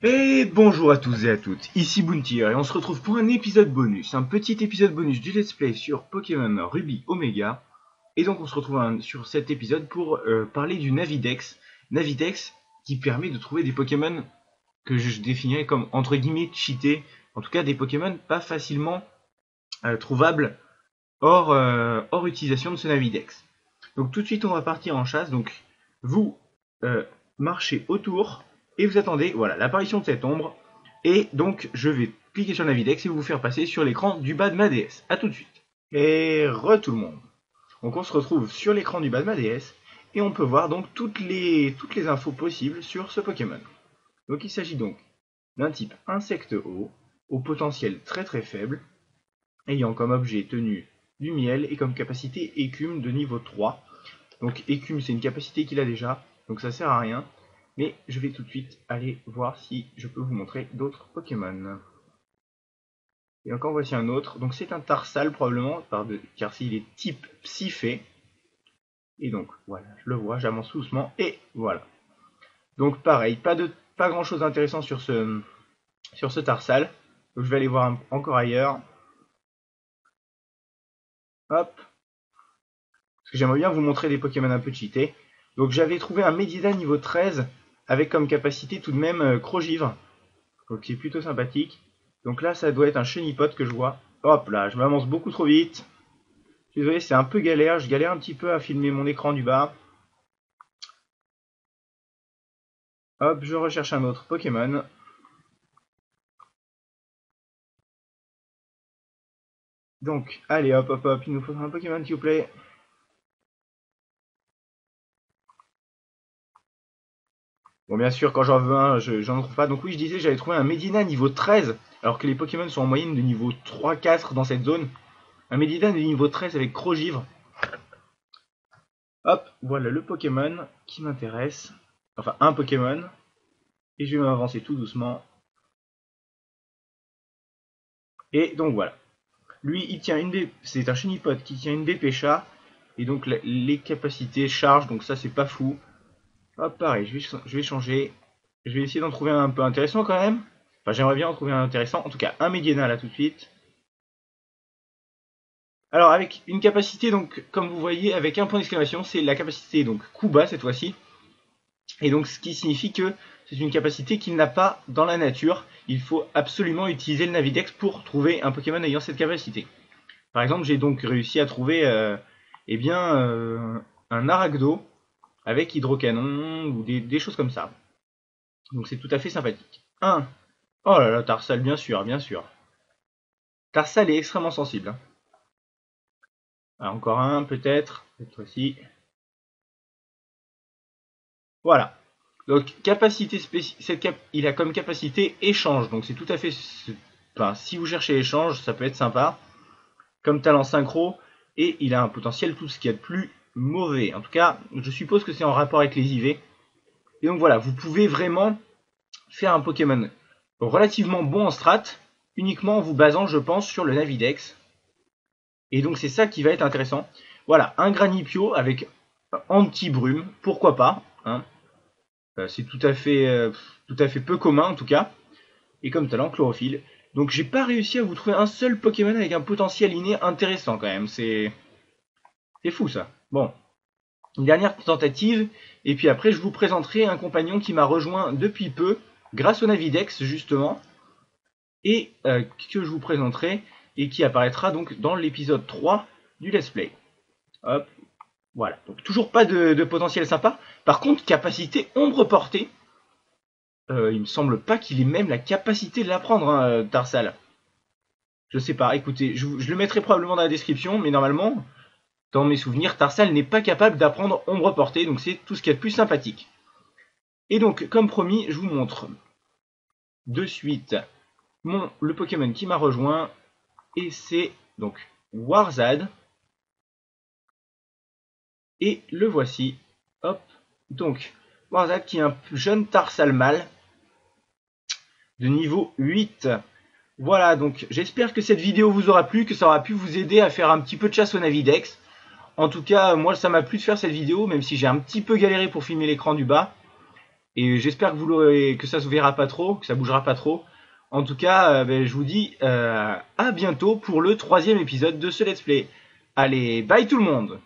Et bonjour à tous et à toutes, ici Bounty et on se retrouve pour un épisode bonus, un petit épisode bonus du let's play sur Pokémon Ruby Omega. Et donc on se retrouve sur cet épisode pour parler du Navidex. Navidex qui permet de trouver des Pokémon que je définirais comme entre guillemets cheatés, en tout cas des Pokémon pas facilement trouvables hors utilisation de ce Navidex. Donc tout de suite on va partir en chasse, donc vous marchez autour et vous attendez voilà, l'apparition de cette ombre. Et donc je vais cliquer sur le Navidex et vous faire passer sur l'écran du bas de ma DS. A tout de suite. Et tout le monde. Donc on se retrouve sur l'écran du bas de ma DS et on peut voir donc toutes les infos possibles sur ce Pokémon. Donc il s'agit donc d'un type insecte eau, au potentiel très très faible, ayant comme objet tenu du miel et comme capacité écume de niveau 3. Donc écume c'est une capacité qu'il a déjà, donc ça sert à rien. Mais je vais tout de suite aller voir si je peux vous montrer d'autres Pokémon. Et encore voici un autre. Donc c'est un Tarsal probablement, car s'il est type Psyphé. Et donc voilà, je le vois, j'avance doucement et voilà. Donc pareil, pas grand chose d'intéressant sur ce Tarsal. Donc je vais aller voir encore ailleurs. Hop. Parce que j'aimerais bien vous montrer des Pokémon un peu cheatés. Donc j'avais trouvé un Medida niveau 13 avec comme capacité tout de même Crogivre. Donc c'est plutôt sympathique. Donc là ça doit être un Chenipot que je vois. Hop là, je m'avance beaucoup trop vite. Désolé, c'est un peu galère, je galère un petit peu à filmer mon écran du bas. Hop, je recherche un autre Pokémon. Donc, allez hop hop hop, il nous faudra un Pokémon s'il vous plaît. Bon, bien sûr, quand j'en veux un, j'en trouve pas. Donc oui, je disais, j'avais trouvé un Medina niveau 13, alors que les Pokémon sont en moyenne de niveau 3-4 dans cette zone. Un Medina de niveau 13 avec Crogivre. Hop, voilà le Pokémon qui m'intéresse. Enfin, un Pokémon. Et je vais m'avancer tout doucement. Et donc voilà. Lui, il tient c'est un Chenipot qui tient une Dépêcha. Et donc les capacités charge, donc ça c'est pas fou. Hop, pareil, je vais changer. Je vais essayer d'en trouver un peu intéressant quand même. Enfin, j'aimerais bien en trouver un intéressant. En tout cas, un Mediana là tout de suite. Alors, avec une capacité, donc, comme vous voyez, avec un point d'exclamation, c'est la capacité, donc, Kuba cette fois-ci. Et donc, ce qui signifie que c'est une capacité qu'il n'a pas dans la nature. Il faut absolument utiliser le Navidex pour trouver un Pokémon ayant cette capacité. Par exemple, j'ai donc réussi à trouver un Aragdo avec Hydrocanon ou des choses comme ça. Donc c'est tout à fait sympathique. Oh là là, Tarsal, bien sûr, bien sûr. Tarsal est extrêmement sensible. Alors, encore un, peut-être, cette fois-ci. Voilà. Donc, capacité spéciale, il a comme capacité échange. Donc, c'est tout à fait. Enfin, si vous cherchez échange, ça peut être sympa. Comme talent synchro. Et il a un potentiel tout ce qu'il y a de plus mauvais. En tout cas, je suppose que c'est en rapport avec les IV. Et donc, voilà, vous pouvez vraiment faire un Pokémon relativement bon en strat, uniquement en vous basant, je pense, sur le Navidex. Et donc, c'est ça qui va être intéressant. Voilà, un Granipio avec anti-brume, pourquoi pas, hein. C'est tout à fait peu commun en tout cas. Et comme talent, chlorophylle. Donc j'ai pas réussi à vous trouver un seul Pokémon avec un potentiel inné intéressant quand même. C'est fou ça. Bon, une dernière tentative. Et puis après je vous présenterai un compagnon qui m'a rejoint depuis peu, grâce au Navidex justement. Et que je vous présenterai et qui apparaîtra donc dans l'épisode 3 du Let's Play. Hop. Voilà, donc toujours pas de potentiel sympa. Par contre, capacité ombre portée. Il me semble pas qu'il ait même la capacité de l'apprendre, hein, Tarsal. Je sais pas, écoutez, je le mettrai probablement dans la description, mais normalement, dans mes souvenirs, Tarsal n'est pas capable d'apprendre ombre portée, donc c'est tout ce qu'il y a de plus sympathique. Et donc, comme promis, je vous montre de suite le Pokémon qui m'a rejoint, et c'est donc Warzad. Et le voici. Hop. Donc, Warzad qui est un jeune Tarsal mâle de niveau 8. Voilà, donc j'espère que cette vidéo vous aura plu, que ça aura pu vous aider à faire un petit peu de chasse au Navidex. En tout cas, moi ça m'a plu de faire cette vidéo, même si j'ai un petit peu galéré pour filmer l'écran du bas. Et j'espère que que ça se verra pas trop, que ça bougera pas trop. En tout cas, je vous dis à bientôt pour le 3e épisode de ce Let's Play. Allez, bye tout le monde!